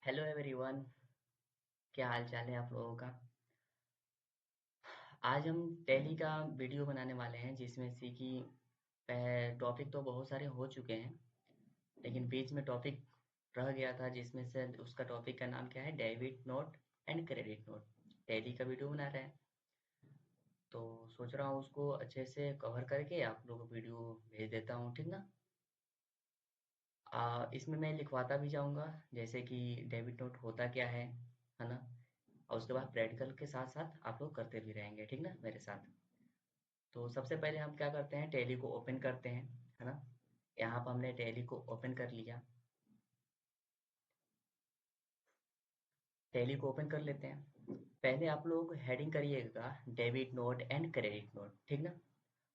Hello everyone. क्या हाल चाल है आप लोगों का। आज हम टैली का वीडियो बनाने वाले हैं जिसमें से कि टॉपिक तो बहुत सारे हो चुके हैं, लेकिन बीच में टॉपिक रह गया था जिसमें से उसका टॉपिक का नाम क्या है, debit note and credit note. Tally का वीडियो बना रहे हैं तो सोच रहा हूँ उसको अच्छे से कवर करके आप लोगों को वीडियो भेज देता हूँ, ठीक ना। इसमें मैं लिखवाता भी जाऊंगा जैसे कि डेबिट नोट होता क्या है ना। और उसके बाद प्रैक्टिकल के साथ साथ आप लोग करते भी रहेंगे, ठीक ना, मेरे साथ। तो सबसे पहले हम क्या करते हैं, टैली को ओपन करते हैं, है ना। यहाँ पर हमने टैली को ओपन कर लिया। टैली को ओपन कर लेते हैं। पहले आप लोग हेडिंग करिएगा debit note and credit note, ठीक ना।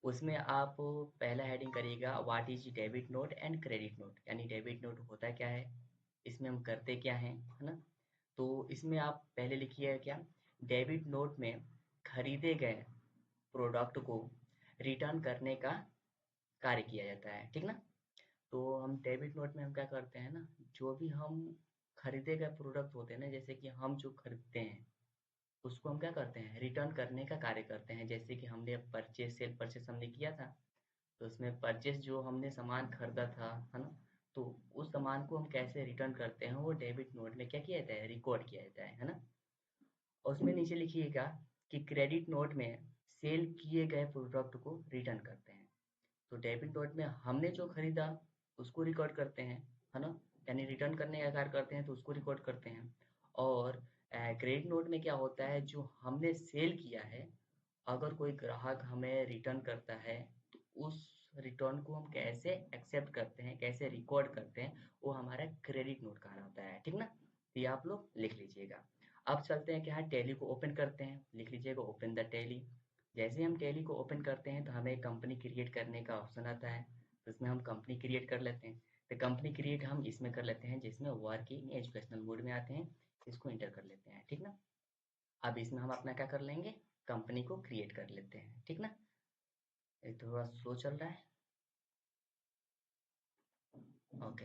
उसमें आप पहला हेडिंग करिएगा what is debit note and credit note, यानी डेबिट नोट होता क्या है, इसमें हम करते क्या हैं, है ना। तो इसमें आप पहले लिखिए क्या, डेबिट नोट में खरीदे गए प्रोडक्ट को रिटर्न करने का कार्य किया जाता है, ठीक ना। तो हम डेबिट नोट में हम क्या करते हैं ना, जो भी हम खरीदे गए प्रोडक्ट होते हैं ना, जैसे कि हम जो खरीदते हैं उसको हम क्या करते हैं, रिटर्न करने का कार्य करते हैं। जैसे कि हमने परचेज सेल परचेज हमने किया था, तो उसमें परचेस जो हमने सामान खरीदा था, है ना। तो उस सामान को हम कैसे रिटर्न करते हैं वो डेबिट नोट में क्या किया जाता है, रिकॉर्ड किया जाता है ना। और उसमें नीचे लिखिएगा कि क्रेडिट नोट में सेल किए गए प्रोडक्ट को रिटर्न करते हैं। तो डेबिट नोट में हमने जो खरीदा उसको रिकॉर्ड करते हैं, है ना, यानी रिटर्न करने का कार्य करते हैं तो उसको रिकॉर्ड करते हैं। और क्रेडिट नोट में क्या होता है, जो हमने सेल किया है, अगर कोई ग्राहक हमें रिटर्न करता है तो उस रिटर्न को हम कैसे एक्सेप्ट करते हैं, कैसे रिकॉर्ड करते हैं, वो हमारा क्रेडिट नोट कहलाता है, ठीक ना। तो ये आप लोग लिख लीजिएगा। अब चलते हैं कि हाँ, टैली को ओपन करते हैं, लिख लीजिएगा ओपन द टैली। जैसे ही हम टैली को ओपन करते हैं तो हमें कंपनी क्रिएट करने का ऑप्शन आता है, तो इसमें हम कंपनी क्रिएट कर लेते हैं। तो कंपनी क्रिएट हम इसमें कर लेते हैं जिसमें वर्किंग एजुकेशनल मोड में आते हैं, इसको इंटर कर लेते हैं, ठीक ना। अब इसमें हम अपना क्या कर लेंगे, कंपनी को क्रिएट कर लेते हैं, ठीक ना। ये थोड़ा स्लो चल रहा है। ओके,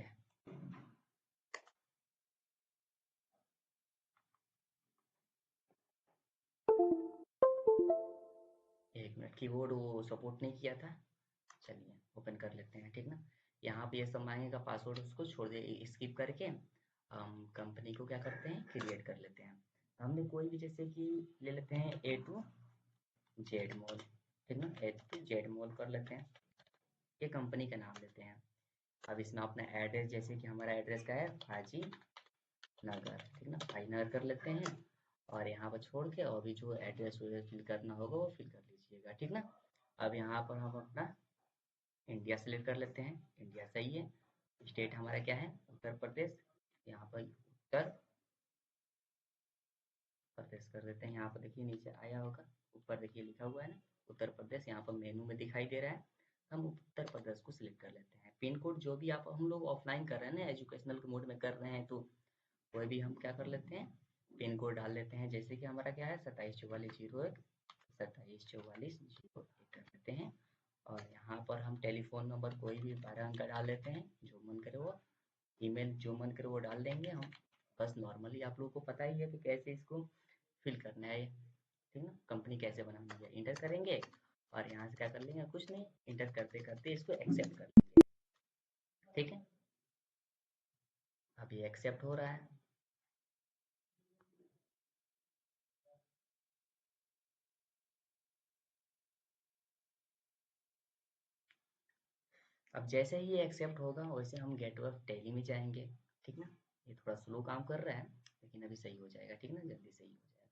एक मिनट, कीबोर्ड वो सपोर्ट नहीं किया था। चलिए ओपन कर लेते हैं, ठीक ना। यहाँ पे ये सब मांगेगा पासवर्ड, उसको छोड़ दे स्किप करके हम कंपनी को क्या करते हैं, क्रिएट कर लेते हैं। हमने कोई भी जैसे कि ले लेते हैं ए टू जेड मॉल, ठीक ना, ए टू जेड मॉल कर लेते हैं। ये कंपनी का नाम लेते हैं। अब इसमें अपना एड्रेस, जैसे कि हमारा एड्रेस का है हाजी नगर, ठीक ना, हाजी नगर कर लेते हैं। और यहाँ पर छोड़ के और भी जो एड्रेस फिल करना होगा वो फिल कर लीजिएगा, ठीक ना। अब यहाँ पर हम अपना इंडिया सेलेक्ट कर लेते हैं, इंडिया सही है। स्टेट हमारा क्या है, उत्तर प्रदेश। यहाँ पर उत्तर प्रदेश कर देते हैं। यहाँ पर देखिए नीचे आया होगा, ऊपर देखिए लिखा हुआ है ना उत्तर प्रदेश, यहाँ पर मेनू में दिखाई दे रहा है। हम उत्तर प्रदेश को सिलेक्ट कर लेते हैं। पिन कोड जो भी आप हम लोग ऑफलाइन कर रहे हैं ना, एजुकेशनल के मोड में कर रहे हैं, तो कोई भी हम क्या कर लेते हैं, पिन कोड डाल लेते हैं। जैसे कि हमारा क्या है 274401, 274401 कर लेते हैं। और यहाँ पर हम टेलीफोन नंबर कोई भी 12 अंक का डाल लेते हैं, जो मन करे वो। ईमेल जो मन करे वो डाल देंगे हम। बस नॉर्मली आप लोगों को पता ही है कि कैसे इसको फिल करना है, ठीक ना, कंपनी कैसे बनानी है, इंटर करेंगे। और यहाँ से क्या कर लेंगे, कुछ नहीं, इंटर करते करते इसको एक्सेप्ट कर लेंगे, ठीक है। अभी एक्सेप्ट हो रहा है। अब जैसे ही ये एक्सेप्ट होगा वैसे हम गेट वर्क टैली में जाएंगे, ठीक ना। ये थोड़ा स्लो काम कर रहा है लेकिन अभी सही हो जाएगा, ठीक ना, जल्दी सही हो जाएगा।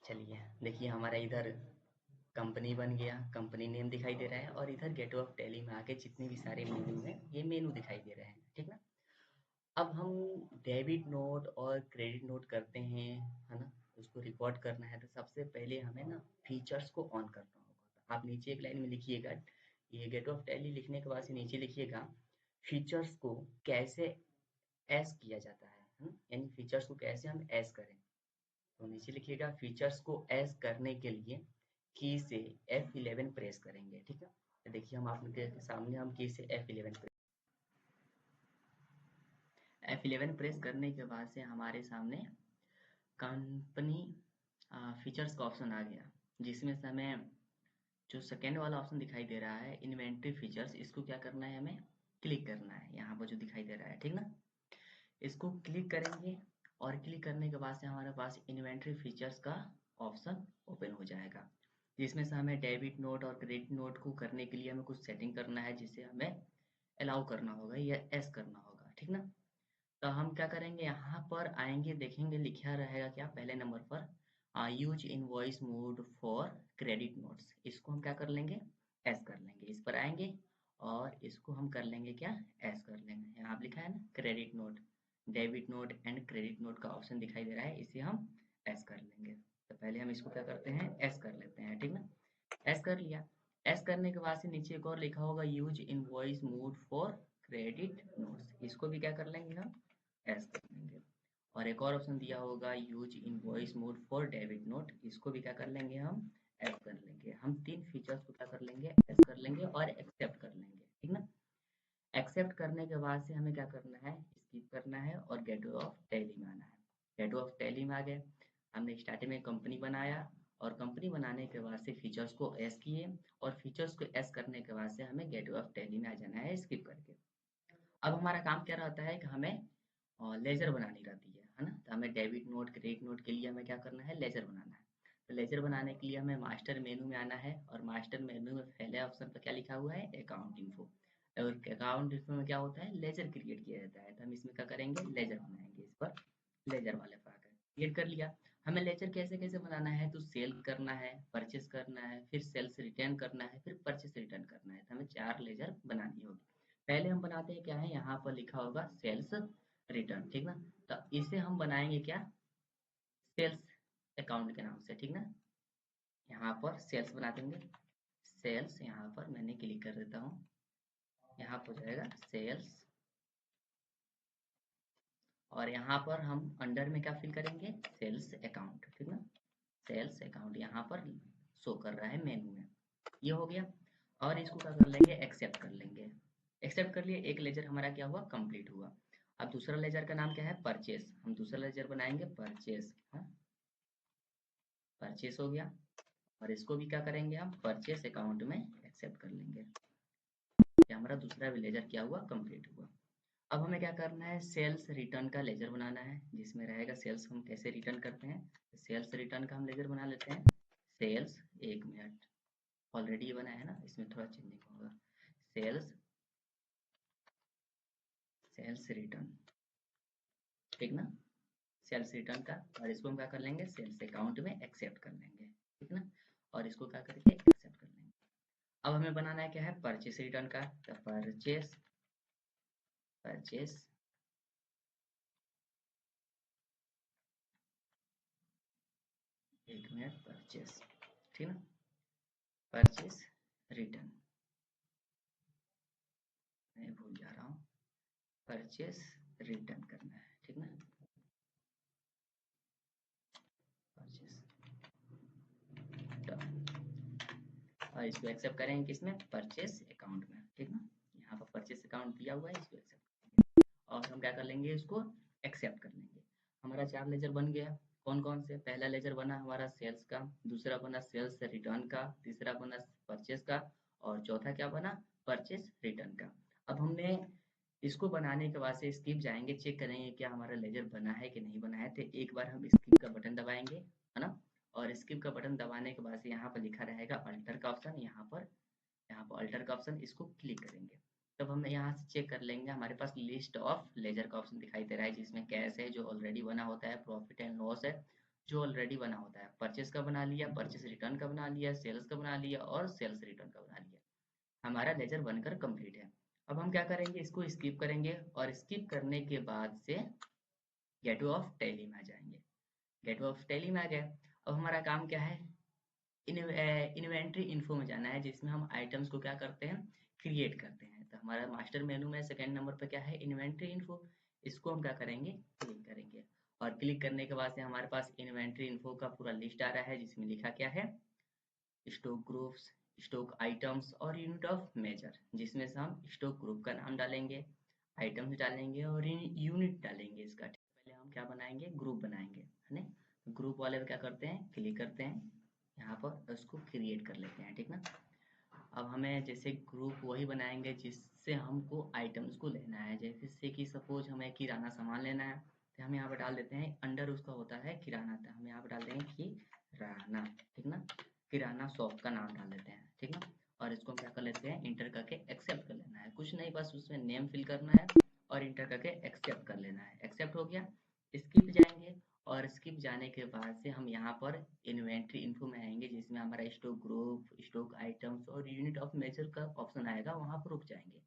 चलिए देखिए हमारा इधर कंपनी बन गया, कंपनी नेम दिखाई दे रहा है, और इधर गेट ऑफ टैली में आके जितने भी सारे मेनू हैं ये मेनू दिखाई दे रहे हैं, ठीक ना। अब हम डेबिट नोट और क्रेडिट नोट करते हैं, है ना, उसको रिकॉर्ड करना है तो सबसे पहले हमें ना फीचर्स को ऑन करना होगा। तो आप नीचे एक लाइन में लिखिएगा, ये गेट ऑफ टैली लिखने के बाद से नीचे लिखिएगा फीचर्स को कैसे एस किया जाता है ना, यानी फीचर्स को कैसे हम एस करें। तो नीचे लिखिएगा फीचर्स को एस करने के लिए की से F11 प्रेस करेंगे, ठीक है। तो देखिए हम आपके सामने हम की से F11 प्रेस F11 प्रेस करने के बाद से हमारे सामने कंपनी फीचर्स का ऑप्शन आ गया, जिसमें से हमें जो सेकेंड वाला ऑप्शन दिखाई दे रहा है इन्वेंट्री फीचर्स, इसको क्या करना है, हमें क्लिक करना है यहाँ पर जो दिखाई दे रहा है, ठीक ना। इसको क्लिक करेंगे और क्लिक करने के बाद से हमारे पास इन्वेंट्री फीचर्स का ऑप्शन ओपन हो जाएगा, जिसमें से हमें डेबिट नोट और क्रेडिट नोट को करने के लिए हमें कुछ सेटिंग करना है, जिसे हमें अलाउ करना होगा या एस करना होगा, ठीक ना। तो हम क्या करेंगे, यहाँ पर आएंगे, देखेंगे लिखा रहेगा क्या पहले नंबर पर use invoice mode for credit notes, इसको हम क्या कर लेंगे, एस कर लेंगे। इस पर आएंगे और इसको हम कर लेंगे क्या, एस कर लेंगे। यहाँ लिखा है ना credit note, debit note and credit note का ऑप्शन दिखाई दे रहा है, इसे हम एस कर लेंगे। तो पहले हम इसको क्या करते हैं, एस कर लेते हैं, ठीक ना। एस कर लिया। एस करने के बाद से नीचे एक और लिखा होगा use invoice mode for credit notes, इसको भी क्या कर लेंगे हम, एस कर लेंगे। और एक और ऑप्शन दिया होगा use invoice mode for debit note, इसको भी क्या कर लेंगे हम, एस कर लेंगे। हम तीन फीचर्स को क्या कर लेंगे, एस कर लेंगे और एक्सेप्ट कर लेंगे, ठीक ना। एक्सेप्ट करने के बाद से हमें क्या करना है, स्किप करना है और गेट ऑफ टैली में आना है। गेट ऑफ टैली में आ गए, हमने स्टार्टिंग में कंपनी बनाया और कंपनी बनाने के बाद से फीचर्स को एस किए और फीचर्स को एस करने के बाद से हमें गेट ऑफ टैली में आ जाना है स्किप करके। अब हमारा काम क्या रहता है कि हमें लेजर बनानी रहती है ना। तो हमें डेबिट नोट क्रेडिट नोट के लिए हमें क्या करना है, लेजर बनाना है। तो लेजर बनाने के लिए हमें मास्टर मेनू में आना है और मास्टर मेनू में पहले ऑप्शन पर क्या लिखा हुआ है, अकाउंट इन्फो। और अकाउंट इन्फो में क्या होता है, लेजर क्रिएट किया जाता है। तो हम इसमें क्या करेंगे, लेजर बनाएंगे। इस पर लेजर वाले पर आकर क्रिएट कर लिया। हमें लेजर कैसे कैसे बनाना है, तो सेल करना है, परचेस करना है, फिर सेल्स रिटर्न करना है, फिर परचेस रिटर्न करना है। तो हमें 4 लेजर बनानी होगी। पहले हम बनाते हैं क्या है, यहाँ पर लिखा होगा सेल्स रिटर्न, ठीक ना। तो इसे हम बनाएंगे क्या, सेल्स अकाउंट के नाम से, ठीक ना। यहाँ पर सेल्स बना देंगे। सेल्स यहाँ पर मैंने क्लिक कर देता हूँ, यहाँ पर हो जाएगा सेल्स। और यहाँ पर हम अंडर में क्या फिल करेंगे, सेल्स अकाउंट, ठीक ना। सेल्स अकाउंट यहाँ पर शो कर रहा है मेनू में, ये हो गया। और इसको क्या कर लेंगे, एक्सेप्ट कर लेंगे। एक्सेप्ट कर लिए, एक लेजर हमारा क्या हुआ, कंप्लीट हुआ। अब दूसरा लेजर का नाम क्या है, परचेस। हम दूसरा लेजर बनाएंगे परचेस, हाँ परचेस हो गया। और इसको भी क्या करेंगे, हम परचेस अकाउंट में एक्सेप्ट कर लेंगे। ये हमारा दूसरा भी लेजर क्या हुआ, कंप्लीट हुआ। अब हमें क्या करना है, सेल्स रिटर्न का लेजर बनाना है, जिसमें रहेगा सेल्स हम कैसे रिटर्न करते हैं। सेल्स रिटर्न का हम लेजर बना लेते हैं। सेल्स, एक मिनट, ऑलरेडी बना है ना, इसमें थोड़ा चेंजिंग होगा। सेल्स, सेल्स रिटर्न, ठीक ना, सेल्स रिटर्न का। और इसको हम क्या कर लेंगे, सेल्स अकाउंट में एक्सेप्ट कर लेंगे, ठीक ना। और इसको क्या करके एक्सेप्ट कर लेंगे। अब हमें बनाना है क्या है, परचेस रिटर्न का। तो परचेस, परचेस, एक मिनट, परचेस, ठीक ना, परचेस रिटर्न, मैं भूल जा रहा हूँ, परचेस रिटर्न करना है, ठीक ना, परचेस। और इसको एक्सेप्ट करेंगे किसमें, परचेस अकाउंट में, ठीक ना। यहाँ पर परचेस अकाउंट दिया हुआ है, इसको एक्सेप्ट करेंगे। और हम क्या कर लेंगे, इसको एक्सेप्ट कर लेंगे। हमारा 4 लेजर बन गया। कौन कौन से, पहला लेजर बना हमारा सेल्स का, दूसरा बना सेल्स रिटर्न का, तीसरा बना परचेस का, और चौथा क्या बना, परचेस रिटर्न का। अब हमने इसको बनाने के बाद से स्किप जाएंगे, चेक करेंगे क्या हमारा लेजर बना है कि नहीं बना है। तो एक बार हम स्किप का बटन दबाएंगे, है ना। और स्किप का बटन दबाने के बाद से यहाँ पर लिखा रहेगा अल्टर का ऑप्शन, यहाँ पर अल्टर का ऑप्शन, इसको क्लिक करेंगे। तब हम यहाँ से चेक कर लेंगे, हमारे पास लिस्ट ऑफ लेजर का ऑप्शन दिखाई दे रहा है, जिसमें कैश है जो ऑलरेडी बना होता है, प्रॉफिट एंड लॉस है जो ऑलरेडी बना होता है, परचेस का बना लिया, परचेस रिटर्न का बना लिया, सेल्स का बना लिया और सेल्स रिटर्न का बना लिया। हमारा लेजर बनकर कंप्लीट है। अब हम क्या करेंगे, इसको स्किप करेंगे और स्किप करने के बाद से गेट ऑफ टैली में आ जाएंगे। गेट ऑफ टैली में आ गए। अब हमारा काम क्या है, इन्वेंट्री इन्फो में जाना है, जिसमें हम आइटम्स को क्या करते हैं, क्रिएट करते हैं। तो हमारा मास्टर मेनू में सेकंड नंबर पे क्या है, इन्वेंट्री इन्फो। इसको हम क्या करेंगे, क्लिक करेंगे। और क्लिक करने के बाद से हमारे पास इन्वेंट्री इन्फो का पूरा लिस्ट आ रहा है, जिसमें लिखा क्या है, स्टॉक ग्रुप्स, स्टॉक आइटम्स और यूनिट ऑफ मेजर, जिसमें से हम स्टॉक ग्रुप का नाम डालेंगे। आइटम्स डालेंगे और यूनिट डालेंगे इसका। पहले हम क्या बनाएंगे, ग्रुप बनाएंगे, है ना। ग्रुप वाले पे क्या करते हैं, क्लिक करते हैं, यहाँ पर उसको क्रिएट कर लेते हैं, ठीक ना। अब हमें जैसे ग्रुप वही बनाएंगे जिससे हमको आइटम्स को लेना है। जैसे कि सपोज हमें किराना सामान लेना है, तो हम यहाँ पर डाल देते हैं, अंडर उसका होता है किराना, तो हम यहाँ पर डाल देंगे किराना, ठीक ना। किराना शॉप का नाम डाल देते हैं, ठीक ना। और इसको हम क्या कर लेते हैं, इंटर करके एक्सेप्ट कर लेना है। कुछ नहीं, बस उसमें नेम फिल करना है और इंटर करके एक्सेप्ट कर लेना है। एक्सेप्ट हो गया, स्किप जाएंगे। और स्किप जाने के बाद से हम यहाँ पर इन्वेंट्री इन्फो में आएंगे, जिसमें हमारा स्टॉक ग्रुप, स्टॉक आइटम्स और यूनिट ऑफ मेजर का ऑप्शन आएगा, वहाँ पर रुक जाएंगे।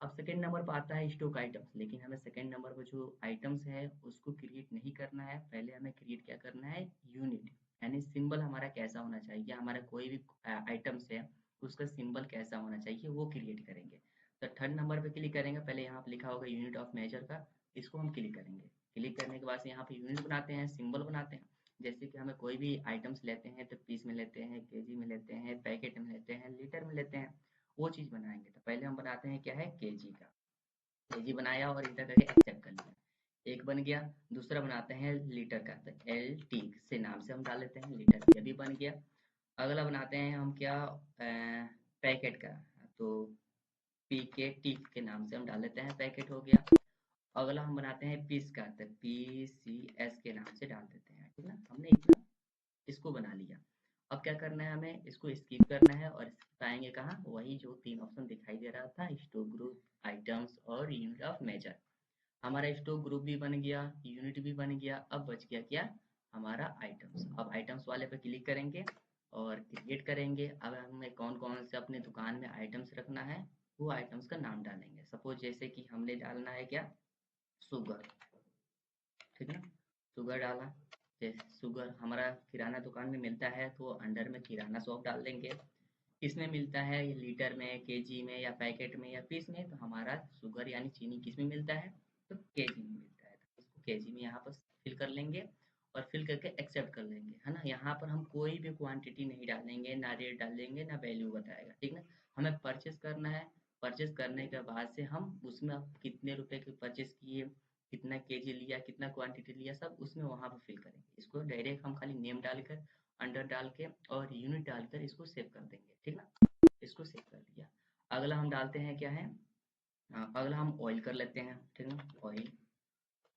अब सेकंड नंबर पर आता है स्टॉक आइटम्स, लेकिन हमें सेकंड नंबर पर जो आइटम्स है उसको क्रिएट नहीं करना है। पहले हमें क्रिएट क्या करना है, यूनिट, यानी सिंबल हमारा कैसा होना चाहिए, हमारा कोई भी आइटम्स है उसका सिंबल कैसा होना चाहिए वो क्रिएट करेंगे। तो थर्ड नंबर पे क्लिक करेंगे, पहले यहाँ पे लिखा होगा यूनिट ऑफ मेजर का, इसको हम क्लिक करेंगे। क्लिक करने के बाद से यहाँ पे यूनिट बनाते हैं, सिंबल बनाते हैं। जैसे कि हमें कोई भी आइटम्स लेते हैं तो पीस में लेते हैं, केजी में लेते हैं, पैकेट में लेते हैं, लीटर में लेते हैं, वो चीज़ बनाएंगे। तो पहले हम बनाते हैं क्या है, केजी का। केजी बनाया और इंटर करके एक्सेप्ट कर लिया, एक बन गया। दूसरा बनाते हैं लीटर का, तो एल टी से नाम से हम डाल लेते हैं लीटर, ये भी बन गया। अगला बनाते हैं हम क्या, पैकेट का, तो पी के टी के नाम से हम डाल लेते हैं, पैकेट हो गया। अगला हम बनाते हैं पीस का, तो पी सी एस के नाम से डाल देते हैं, ठीक ना। हमने इतना इसको बना लिया। अब क्या करना है, हमें इसको स्किप करना है और पाएंगे कहाँ, वही जो तीन ऑप्शन दिखाई दे रहा था, स्टॉक ग्रुप, आइटम्स और यूनिट ऑफ मेजर। हमारा स्टॉक ग्रुप भी बन गया, यूनिट भी बन गया। अब बच गया क्या, हमारा आइटम्स। अब आइटम्स वाले पे क्लिक करेंगे और क्रिएट करेंगे। अब हमें कौन कौन से अपने दुकान में आइटम्स रखना है, वो आइटम्स का नाम डालेंगे। सपोज जैसे कि हमने डालना है क्या, शुगर, ठीक है। शुगर डाला, जैसे शुगर हमारा किराना दुकान में मिलता है तो अंडर में किराना शॉप डाल देंगे। किसमें मिलता है, ये लीटर में, केजी में या पैकेट में या पीस में, तो हमारा शुगर यानी चीनी किस में मिलता है, तो केजी में मिलता है, तो इसको केजी में यहाँ पर फिल कर लेंगे और फिल करके एक्सेप्ट कर लेंगे, है ना। यहाँ पर हम कोई भी क्वांटिटी नहीं डालेंगे, ना रेट डालेंगे, ना वैल्यू बताएगा, ठीक ना। हमें परचेस करना है। परचेस करने के बाद से हम उसमें कितने रुपए के परचेस किए, कितना केजी लिया, कितना क्वांटिटी लिया, सब उसमें वहाँ पर फिल करेंगे। इसको डायरेक्ट हम खाली नेम डालकर, अंडर डाल के और यूनिट डालकर इसको सेव कर देंगे, ठीक ना। इसको सेव कर दिया। अगला हम डालते हैं क्या है, अगला हम ऑयल कर लेते हैं, ठीक ना। ऑयल,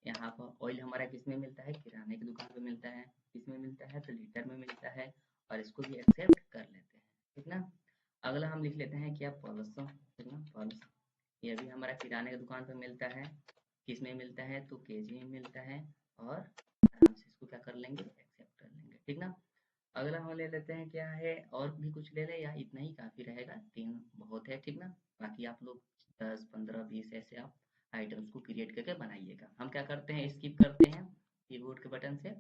यहाँ पर ऑयल हमारा किस में मिलता है, किराने की दुकान पे मिलता है। किस में मिलता है, तो लीटर में मिलता है। और इसको भी एक्सेप्ट कर लेते हैं, ठीक ना। अगला हम लिख लेते हैं क्या, पल्स, ठीक ना, पल्स। ये भी हमारा किराने की दुकान पे मिलता है। किस में मिलता है, तो केजी में मिलता है। और आराम से इसको क्या कर लेंगे, एक्सेप्ट कर लेंगे, ठीक ना। अगला हम ले लेते हैं क्या है, और भी कुछ ले ले या इतना ही काफ़ी रहेगा, तीन बहुत है, ठीक ना। बाकी आप लोग 10 15 20 ऐसे आप आइटम्स को क्रिएट करके बनाइएगा। हम क्या करते हैं, स्किप करते हैं कीबोर्ड के बटन से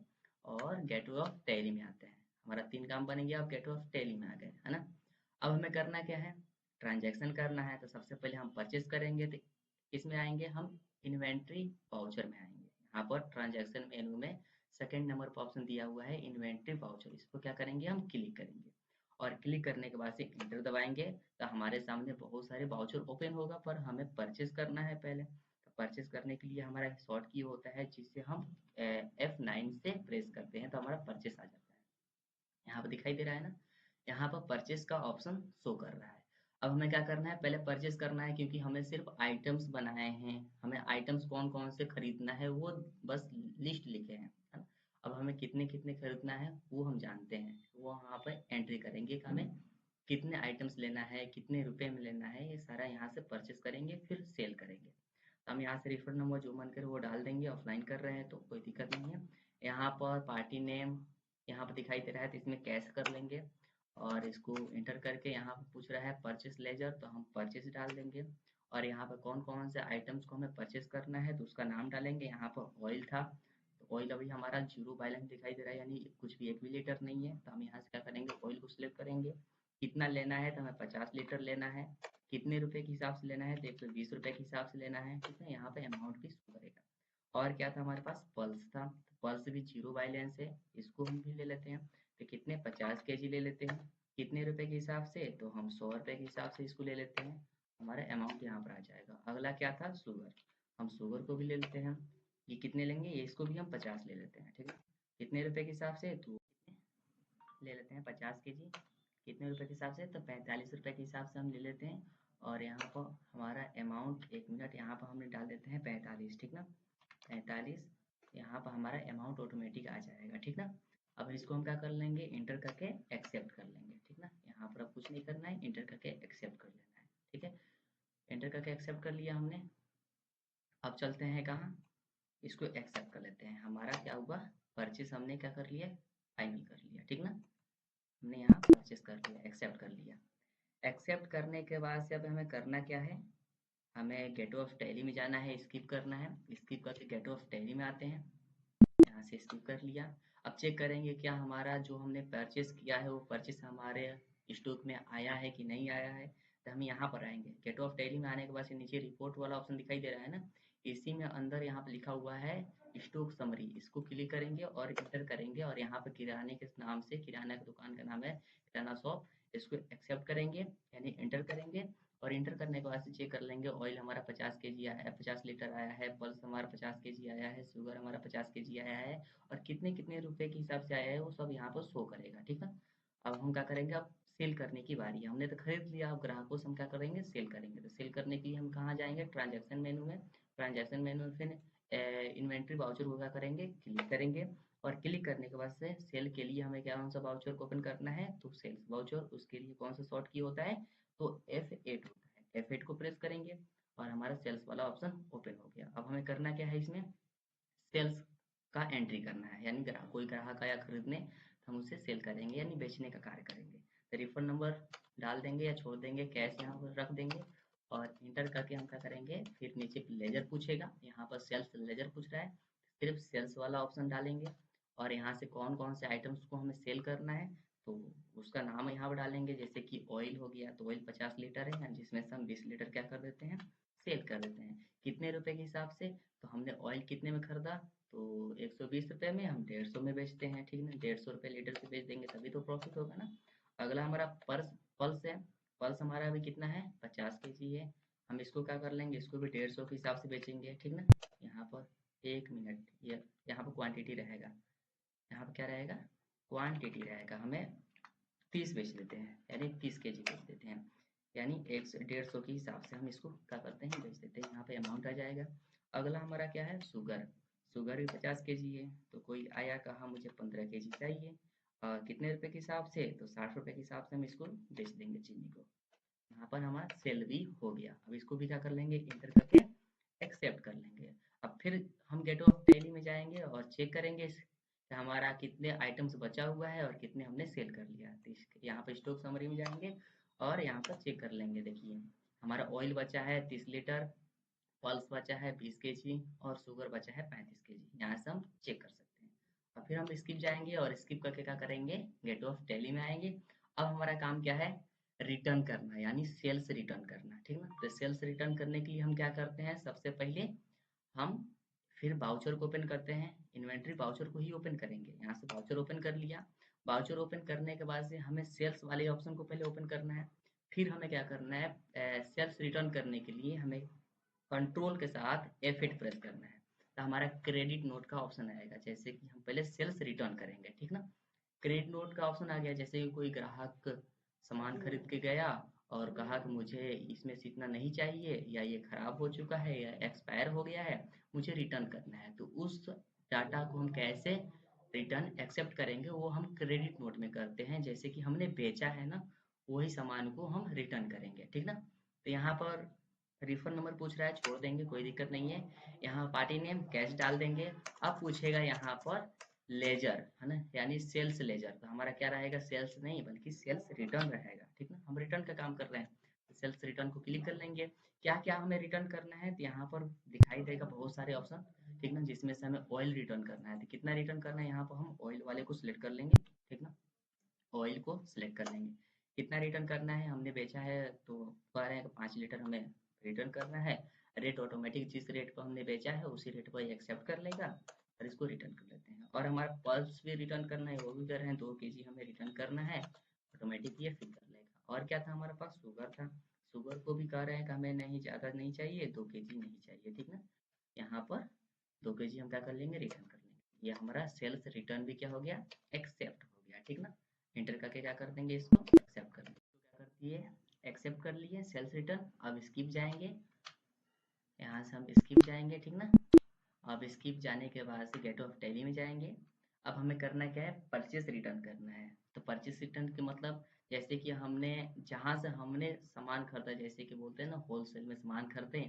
और गेट ऑफ टैली में आते हैं। हमारा तीन काम बन गया, अब गेट ऑफ टैली में आ गए, है ना। अब हमें करना क्या है, ट्रांजैक्शन करना है। तो सबसे पहले हम परचेस करेंगे, तो इसमें आएंगे हम, इन्वेंट्री वाउचर में आएंगे। यहाँ पर ट्रांजैक्शन मेनू में सेकंड नंबर पर ऑप्शन दिया हुआ है इन्वेंट्री वाउचर, इसको क्या करेंगे, हम क्लिक करेंगे। और क्लिक करने के बाद से इंटर दबाएंगे, तो हमारे सामने बहुत सारे वाउचर ओपन होगा, पर हमें परचेस करना है पहले। तो परचेस करने के लिए हमारा शॉर्ट की होता है, जिससे हम F9 से प्रेस करते हैं तो हमारा परचेस आ जाता है। यहाँ पर दिखाई दे रहा है ना, यहाँ पर परचेस का ऑप्शन शो कर रहा है। अब हमें क्या करना है, पहले परचेस करना है, क्योंकि हमें सिर्फ आइटम्स बनाए हैं। हमें आइटम्स कौन कौन से खरीदना है वो बस लिस्ट लिखे हैं, है ना। अब हमें कितने कितने खरीदना है वो हम जानते हैं, वो यहाँ पर एंट्री करेंगे कि हमें कितने आइटम्स लेना है, कितने रुपए में लेना है, ये सारा यहाँ से परचेस करेंगे, फिर सेल करेंगे। तो हम यहाँ से रेफर नंबर जो मन करे वो डाल देंगे, ऑफलाइन कर रहे हैं तो कोई दिक्कत नहीं है। यहाँ पर पार्टी नेम यहाँ पर दिखाई दे रहा है, तो इसमें कैश कर लेंगे। और इसको इंटर करके यहाँ पर पूछ रहा है परचेस लेजर, तो हम परचेस डाल देंगे। और यहाँ पर कौन कौन से आइटम्स को हमें परचेस करना है तो उसका नाम डालेंगे। यहाँ पर ऑयल था, तो ऑयल अभी हमारा जीरो बैलेंस दिखाई दे रहा है, यानी कुछ भी 1 भी लीटर नहीं है। तो हम यहाँ से क्या करेंगे, ऑयल को सिलेक्ट करेंगे। कितना लेना है, तो हमें 50 लीटर लेना है। कितने रुपए के हिसाब से लेना है, तो 120 रुपए के हिसाब से लेना है, ठीक है। यहाँ पे अमाउंट भी शो करेगा। और क्या था हमारे पास, पल्स था, तो पल्स भी जीरो बैलेंस है, इसको हम भी ले लेते हैं। तो कितने, 50 केजी ले लेते हैं। कितने रुपए के हिसाब से, तो हम 100 रुपए के हिसाब से इसको ले लेते हैं। हमारा अमाउंट यहाँ पर आ जाएगा। अगला क्या था, शुगर। हम शुगर को भी ले लेते हैं। ये कितने लेंगे, ये इसको भी हम 50 ले लेते हैं, ठीक है। कितने रुपए के हिसाब से, तो ले लेते हैं 50 kg। कितने रुपए के हिसाब से, तो 45 रुपए के हिसाब से हम ले लेते हैं। और यहाँ पर हमारा अमाउंट, 1 मिनट, यहाँ पर हमने डाल देते हैं 45, ठीक ना। 45, यहाँ पर हमारा अमाउंट ऑटोमेटिक आ जाएगा, ठीक ना। अब इसको हम क्या कर लेंगे, इंटर करके एक्सेप्ट कर लेंगे, ठीक ना। यहाँ पर अब कुछ नहीं करना है, इंटर करके एक्सेप्ट कर लेना है, ठीक है। इंटर करके एक्सेप्ट कर लिया हमने। अब चलते हैं कहाँ, इसको एक्सेप्ट कर लेते हैं। हमारा क्या हुआ, परचेस हमने क्या कर लिया, फाइनल कर लिया, ठीक ना। हमने यहाँ परचेस कर लिया, एक्सेप्ट कर लिया। एक्सेप्ट करने के बाद से अब हमें करना क्या है, हमें गेट ऑफ टैली में जाना है, स्किप करना है। स्किप करके गेट ऑफ टैली में आते हैं, यहाँ से स्किप कर लिया। अब चेक करेंगे क्या हमारा जो हमने परचेस किया है वो परचेस हमारे स्टॉक में आया है कि नहीं आया है। तो हम यहाँ पर आएंगे, गेट ऑफ टैली में आने के बाद से नीचे रिपोर्ट वाला ऑप्शन दिखाई दे रहा है ना, इसी में अंदर यहाँ पर लिखा हुआ है स्टॉक समरी। इसको क्लिक करेंगे और इंटर करेंगे, और यहाँ पर किराने के नाम से, किराना की दुकान का नाम है किराना शॉप, इसको एक्सेप्ट करेंगे यानी इंटर करेंगे। और इंटर करने के बाद से चेक कर लेंगे, ऑयल हमारा 50 kg आया है, 50 लीटर आया है, पल्स हमारा 50 kg आया है, शुगर हमारा 50 kg आया है, और कितने कितने रुपए के हिसाब से आया है वो सब यहाँ पर शो करेगा, ठीक है। अब हम क्या करेंगे, अब सेल करने की बारी है। हमने तो खरीद लिया, अब ग्राहकों से हम क्या करेंगे, सेल करेंगे। तो सेल करने के लिए हम कहाँ जाएंगे, ट्रांजैक्शन मेनू में। ट्रांजैक्शन मेनू में फिर इन्वेंट्री वाउचर को क्या करेंगे, क्लिक करेंगे। और क्लिक करने के बाद से सेल के लिए हमें क्या, कौन सा वाउचर को ओपन करना है, तो सेल्स वाउचर। उसके लिए कौन सा शॉर्ट की होता है, तो F8 होता है। F8 को प्रेस करेंगे और हमारा सेल्स वाला ऑप्शन ओपन हो गया। अब हमें करना क्या है, इसमें सेल्स का एंट्री करना है, यानी कोई ग्राहक आया खरीदने तो हम उसे सेल करेंगे यानी बेचने का कार्य करेंगे। तो रिफंड नंबर डाल देंगे या छोड़ देंगे, कैश यहाँ पर रख देंगे। और इंटर करके हम क्या करेंगे, फिर नीचे लेजर पूछेगा, यहाँ पर सेल्स लेजर पूछ रहा है, सिर्फ सेल्स वाला ऑप्शन डालेंगे। और यहाँ से कौन कौन से आइटम्स को हमें सेल करना है, तो उसका नाम यहाँ पर डालेंगे। जैसे कि ऑयल हो गया, तो ऑयल 50 लीटर है, जिसमें से हम 20 लीटर क्या कर देते हैं, सेल कर देते हैं। कितने रुपए के हिसाब से, तो हमने ऑयल कितने में खरीदा, तो 120 रुपये में, हम 150 में बेचते हैं, ठीक ना। 150 रुपये लीटर से बेच देंगे तभी तो प्रॉफिट होगा ना। अगला हमारा पल्स है। पल्स हमारा अभी कितना है, 50 kg है। हम इसको क्या कर लेंगे, इसको भी 150 के हिसाब से बेचेंगे, ठीक ना। यहाँ पर 1 मिनट, ये यहाँ पर क्वांटिटी रहेगा, यहाँ पर क्या रहेगा, क्वांटिटी रहेगा। हमें 30 बेच देते हैं, यानी 30 kg बेच देते हैं, यानी 150 के हिसाब से हम इसको क्या करते हैं, बेच देते हैं। यहाँ पे अमाउंट आ जाएगा। अगला हमारा क्या है, शुगर। शुगर भी 50 kg है। तो कोई आया कहा मुझे 15 kg चाहिए, कितने रुपए के हिसाब से, तो 60 रुपए के हिसाब से हम इसको बेच देंगे चीनी को। यहाँ पर हमारा सेल भी हो गया। अब इसको भी क्या कर लेंगे, इंटर करके एक्सेप्ट कर लेंगे। अब फिर हम गेट ऑफ टैली में जाएंगे और चेक करेंगे कि हमारा कितने आइटम्स बचा हुआ है और कितने हमने सेल कर लिया। तो यहाँ पर स्टॉक समरी में जाएंगे और यहाँ पर चेक कर लेंगे। देखिए हमारा ऑयल बचा है 30 लीटर, पल्स बचा है 20 kg, और शुगर बचा है 35 kg। यहाँ से हम चेक कर सकते हैं। और फिर हम स्किप जाएंगे और स्किप करके क्या करेंगे, गेट ऑफ टैली में आएंगे। अब हमारा काम क्या है, रिटर्न करना, यानी सेल्स रिटर्न करना, ठीक ना। तो सेल्स रिटर्न करने के लिए हम क्या करते हैं, सबसे पहले हम फिर बाउचर को ओपन करते हैं। इन्वेंट्री बाउचर को ही ओपन करेंगे। यहाँ से बाउचर ओपन कर लिया। बाउचर ओपन करने के बाद से हमें सेल्स वाले ऑप्शन को पहले ओपन करना है। फिर हमें क्या करना है, सेल्स रिटर्न करने के लिए हमें कंट्रोल के साथ F8 प्रेस करना है। तो हमारा क्रेडिट नोट का ऑप्शन आएगा। जैसे कि हम पहले सेल्स रिटर्न करेंगे, ठीक ना। क्रेडिट नोट का ऑप्शन आ गया। जैसे कि कोई ग्राहक सामान खरीद के गया और कहा कि मुझे इसमें से इतना नहीं चाहिए, या ये खराब हो चुका है, या एक्सपायर हो गया है, मुझे रिटर्न करना है। तो उस डाटा को हम कैसे रिटर्न एक्सेप्ट करेंगे, वो हम क्रेडिट नोट में करते हैं। जैसे कि हमने बेचा है ना, वही सामान को हम रिटर्न करेंगे, ठीक ना। तो यहाँ पर रिफंड नंबर पूछ रहा है, छोड़ देंगे, कोई दिक्कत नहीं है। यहाँ पार्टी नेम कैश डाल देंगे। अब पूछेगा यहाँ पर लेजर, है ना, यानी सेल्स लेजर। तो हमारा क्या रहेगा, सेल्स नहीं बल्कि सेल्स रिटर्न रहेगा, ठीक ना। हम रिटर्न का काम कर रहे हैं, तो सेल्स रिटर्न को क्लिक कर लेंगे। क्या क्या हमें रिटर्न करना है, तो यहाँ पर दिखाई देगा बहुत सारे ऑप्शन, ठीक ना, जिसमें से हमें ऑयल रिटर्न करना है। तो कितना रिटर्न करना है, यहाँ पर हम ऑयल वाले को सिलेक्ट कर लेंगे, ठीक ना। ऑयल को सिलेक्ट कर लेंगे। कितना रिटर्न करना है, हमने बेचा है तो कह रहे हैं कि 5 लीटर हमें रिटर्न करना है। रेट ऑटोमेटिक जिस रेट पर हमने बेचा है उसी रेट पर एक्सेप्ट कर लेगा और इसको रिटर्न कर लेते हैं। और हमारा पल्स भी रिटर्न करना है, वो भी कर रहे हैं, 2 kg हमें रिटर्न करना है, ऑटोमेटिक ये फिल कर लेगा। और क्या था हमारे पास, शुगर था। शुगर को भी कह रहे हैं कि हमें नहीं ज़्यादा नहीं चाहिए, 2 kg नहीं चाहिए, ठीक ना। यहाँ पर 2 kg हम क्या कर लेंगे, रिटर्न कर लेंगे। ये हमारा सेल्स रिटर्न भी क्या हो गया, एक्सेप्ट हो गया, ठीक ना। इंटर करके क्या कर देंगे, इसको एक्सेप्ट कर लेंगे। तो क्या कर दिए, एक्सेप्ट कर लिए सेल्स रिटर्न। अब स्किप जाएंगे, यहाँ से हम स्किप जाएंगे, ठीक ना। अब स्किप जाने के बाद से गेट ऑफ टैली में जाएंगे। अब हमें करना क्या है, परचेस रिटर्न करना है। तो परचेस रिटर्न के मतलब, जैसे कि हमने जहाँ से हमने सामान खरीदा, जैसे कि बोलते हैं ना होलसेल में सामान खरीदे,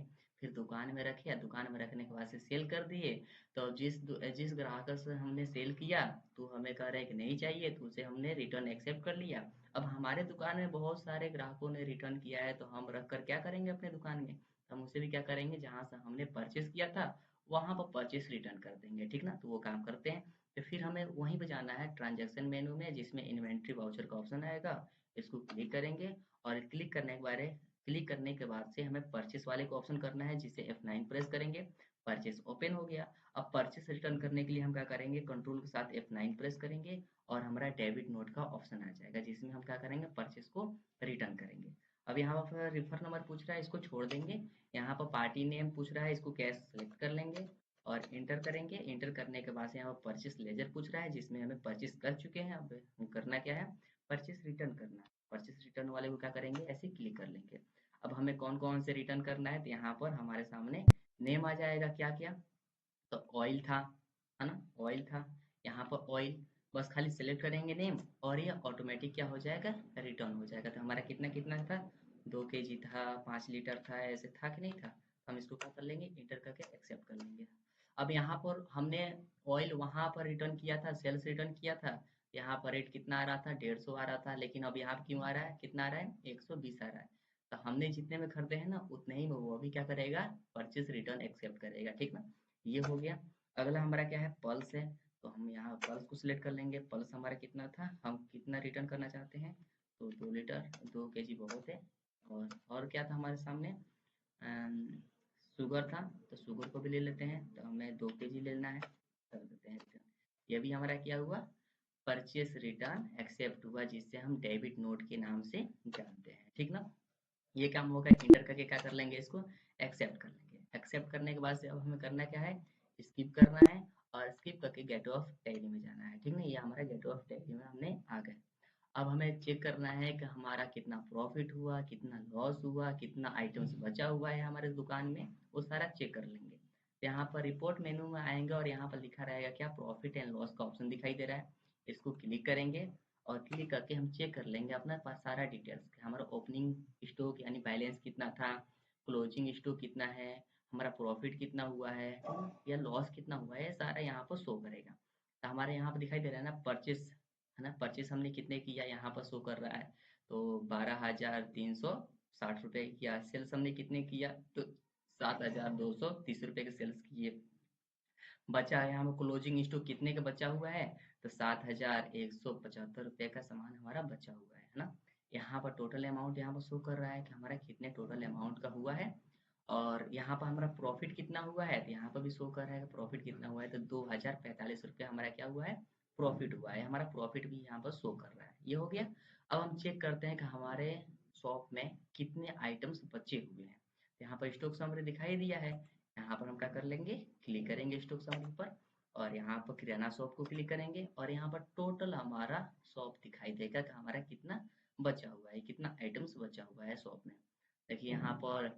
फिर दुकान में रखे, या दुकान में रखने के बाद से सेल कर दिए। तो अब जिस ग्राहक से हमने सेल किया, तो हमें कह रहे हैं कि नहीं चाहिए, तो उसे हमने रिटर्न एक्सेप्ट कर लिया। अब हमारे दुकान में बहुत सारे ग्राहकों ने रिटर्न किया है, तो हम रख कर क्या करेंगे अपने दुकान में, हम उसे भी क्या करेंगे, जहाँ से हमने परचेस किया था वहाँ पर परचेस रिटर्न कर देंगे, ठीक ना। तो वो काम करते हैं। तो फिर हमें वहीं पे जाना है ट्रांजैक्शन मेनू में, जिसमें इन्वेंट्री वाउचर का ऑप्शन आएगा। इसको क्लिक करेंगे, और क्लिक करने के बाद से हमें परचेस वाले को ऑप्शन करना है, जिसे F9 प्रेस करेंगे। परचेस ओपन हो गया। अब परचेस रिटर्न करने के लिए हम क्या करेंगे, कंट्रोल के साथ F9 प्रेस करेंगे, और हमारा डेबिट नोट का ऑप्शन आ जाएगा, जिसमें हम क्या करेंगे, परचेस को रिटर्न करेंगे। अब यहाँ पर रेफर नंबर पूछ रहा है, इसको छोड़ देंगे। यहाँ पर पार्टी नेम पूछ रहा है, इसको कैश सेलेक्ट कर लेंगे और इंटर करेंगे। इंटर करने के बाद से यहाँ पर परचेस लेजर पूछ रहा है, जिसमें हमें परचेस कर चुके हैं। अब हम करना क्या है, परचेस रिटर्न करना है। परचेस रिटर्न वाले को क्या करेंगे, ऐसे क्लिक कर लेंगे। अब हमें कौन कौन से रिटर्न करना है, तो यहाँ पर हमारे सामने नेम आ जाएगा, क्या क्या। तो ऑयल था, है ना, ऑयल था। यहाँ पर ऑयल, बस खाली सेलेक्ट करेंगे नेम, और ये ऑटोमेटिक क्या हो जाएगा, रिटर्न हो जाएगा। तो हमारा कितना कितना था, 2 kg था, 5 लीटर था, ऐसे था कि नहीं था। हम इसको क्या कर लेंगे, इंटर करके एक्सेप्ट कर लेंगे। अब यहाँ पर हमने ऑयल वहाँ पर रिटर्न किया था, सेल्स रिटर्न किया था। यहाँ पर रेट कितना आ रहा था, 150 आ रहा था, लेकिन अब यहाँ पर क्यों आ रहा है, कितना आ रहा है, 120 आ रहा है। तो हमने जितने में खरीदे हैं ना, उतने ही में वो अभी क्या करेगा, परचेस रिटर्न एक्सेप्ट करेगा, ठीक ना। ये हो गया। अगला हमारा क्या है, पल्स है। तो हम यहाँ पल्स को सिलेक्ट कर लेंगे। पल्स हमारा कितना था, हम कितना रिटर्न करना चाहते हैं, तो 2 लीटर, 2 kg बहुत है। और क्या था हमारे सामने, शुगर था, तो शुगर को भी ले लेते हैं। तो हमें 2 kg लेना है, कर देते हैं रिटर्न। ये भी हमारा क्या हुआ, परचेस रिटर्न एक्सेप्ट हुआ, जिससे हम डेबिट नोट के नाम से जानते हैं, ठीक ना। ये काम होगा। इंटर करके क्या कर लेंगे, इसको एक्सेप्ट कर लेंगे। एक्सेप्ट करने के बाद से अब हमें करना क्या है, स्किप करना है, और स्किप करके गेट ऑफ टैली में जाना है, ठीक ना। ये हमारा गेट ऑफ टैली में हमने आ गए। अब हमें चेक करना है कि हमारा कितना प्रॉफिट हुआ, कितना लॉस हुआ, कितना आइटम्स बचा हुआ है हमारे दुकान में, वो सारा चेक कर लेंगे। यहाँ पर रिपोर्ट मेनू में आएंगे, और यहाँ पर लिखा रहेगा क्या, प्रॉफिट एंड लॉस का ऑप्शन दिखाई दे रहा है। इसको क्लिक करेंगे, और क्लिक करके हम चेक कर लेंगे अपना पास सारा डिटेल्स, हमारा ओपनिंग स्टॉक यानी बैलेंस कितना था, क्लोजिंग स्टॉक कितना है, हमारा प्रॉफिट कितना हुआ है, या लॉस कितना हुआ है, सारा यहाँ पर शो करेगा। तो हमारे यहाँ पर दिखाई दे रहा है ना, परचेस, है ना, परचेस हमने कितने किया, यहाँ पर शो कर रहा है। तो 12,360 रुपये किया। सेल्स हमने कितने किया, तो 7,230 रुपये के सेल्स किए। बचा है, यहाँ क्लोजिंग स्टॉक कितने का बचा हुआ है, तो 7,175 रुपये का सामान हमारा बचा हुआ है ना। यहाँ पर टोटल अमाउंट यहाँ पर शो कर रहा है कि हमारा कितने टोटल अमाउंट का हुआ है। और यहाँ पर हमारा प्रॉफिट कितना हुआ है, तो यहाँ पर भी शो कर रहा है कि प्रॉफिट कितना हुआ है, तो 2,045 रुपये हमारा क्या हुआ है, प्रॉफिट हुआ है। हमारा प्रॉफिट भी यहाँ पर शो कर रहा है। ये हो गया। अब हम चेक करते हैं कि हमारे शॉप में कितने आइटम्स बचे हुए हैं। यहाँ पर स्टॉक समरी दिखाई दिया है। यहाँ पर हम क्या कर लेंगे, क्लिक करेंगे स्टॉक समरी पर, और यहाँ पर किराना शॉप को क्लिक करेंगे, और यहाँ पर टोटल हमारा शॉप दिखाई देगा कि हमारा कितना बचा हुआ है, कितना आइटम्स बचा हुआ है शॉप में। देखिए यहाँ पर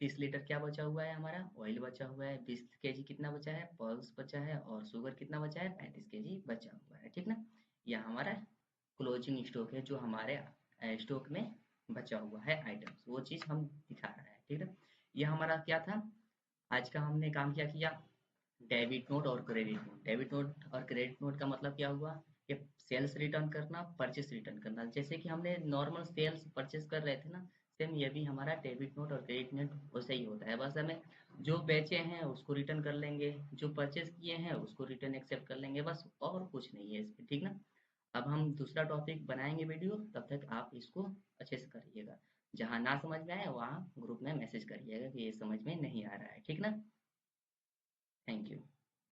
30 लीटर क्या बचा हुआ है, हमारा ऑयल बचा हुआ है। 20 kg कितना बचा है, पल्स बचा है। और शुगर कितना बचा है, 35 kg बचा हुआ है, ठीक ना। यह हमारा क्लोजिंग स्टॉक है, जो हमारे स्टॉक में बचा हुआ है आइटम्स, वो चीज़ हम दिखा रहा है, ठीक है। यह हमारा क्या था, आज का हमने काम क्या किया, डेबिट नोट और क्रेडिट नोट। डेबिट नोट और क्रेडिट नोट का मतलब क्या हुआ, कि सेल्स रिटर्न करना, परचेस रिटर्न करना। जैसे कि हमने नॉर्मल सेल्स परचेस कर रहे थे ना, सेम ये भी हमारा डेबिट नोट और क्रेडिट नोट वैसे ही होता है। बस हमें जो बेचे हैं उसको रिटर्न कर लेंगे, जो परचेस किए हैं उसको रिटर्न एक्सेप्ट कर लेंगे, बस और कुछ नहीं है इसमें, ठीक ना। अब हम दूसरा टॉपिक बनाएंगे वीडियो, तब तक आप इसको अच्छे से करिएगा। जहाँ ना समझ में आए वहाँ ग्रुप में मैसेज करिएगा कि ये समझ में नहीं आ रहा है, ठीक ना। Thank you.